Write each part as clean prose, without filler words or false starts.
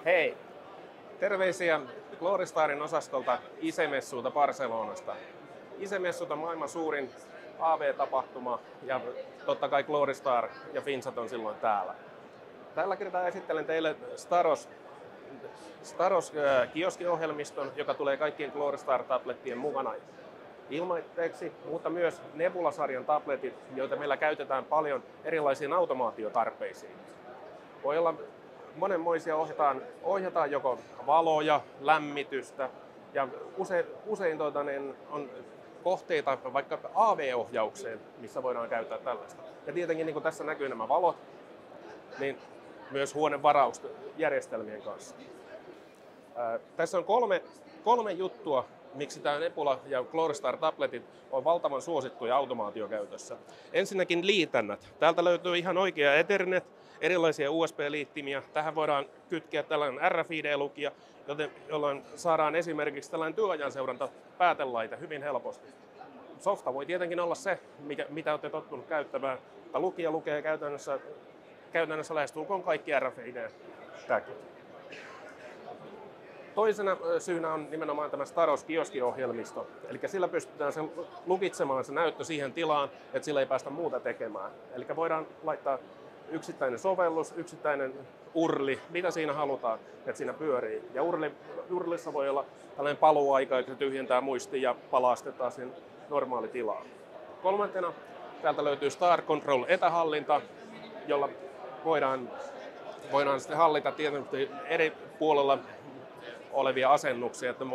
Hei! Terveisiä Glorystarin osastolta ISE-messuilta Barcelonasta. ISE-messut on maailman suurin AV-tapahtuma ja totta kai Glorystar ja Finsat on silloin täällä. Tällä kertaa esittelen teille Staros kioskiohjelmiston, joka tulee kaikkien Glorystar-tablettien mukana ilmaiseksi, mutta myös Nebula-sarjan tabletit, joita meillä käytetään paljon erilaisiin automaatiotarpeisiin. Voi olla monenmoisia, ohjataan joko valoja, lämmitystä ja usein on kohteita vaikka AV-ohjaukseen, missä voidaan käyttää tällaista. Ja tietenkin niin kuin tässä näkyy nämä valot, niin myös huonevarausjärjestelmien kanssa. Tässä on kolme juttua, miksi tämä Nebula ja Glorystar tabletit on valtavan suosittuja automaatiokäytössä. Ensinnäkin liitännät. Täältä löytyy ihan oikea Ethernet, erilaisia USB-liittimiä. Tähän voidaan kytkeä tällainen RFID-lukija, jolloin saadaan esimerkiksi tällainen työajanseuranta päätelaite hyvin helposti. Softa voi tietenkin olla se, mitä olette tottunut käyttämään. Lukija lukee käytännössä lähestulkoon kaikki RFID-täkit. Toisena syynä on nimenomaan tämä Staros kioskiohjelmisto. Eli sillä pystytään lukitsemaan se näyttö siihen tilaan, että sillä ei päästä muuta tekemään. Eli voidaan laittaa yksittäinen sovellus, yksittäinen urli, mitä siinä halutaan, että siinä pyörii. Ja urlissa voi olla tällainen paluuaika, joka tyhjentää muistin ja palastetaan sen normaali tilaan. Kolmantena täältä löytyy Star Control etähallinta, jolla voidaan sitten hallita tietysti eri puolella olevia asennuksia, että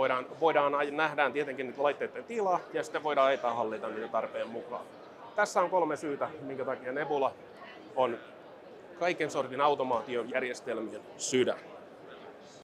nähdään tietenkin nyt laitteiden tila ja sitten voidaan etähallita niitä tarpeen mukaan. Tässä on 3 syytä, minkä takia Nebula on kaiken sortin automaatiojärjestelmien sydän.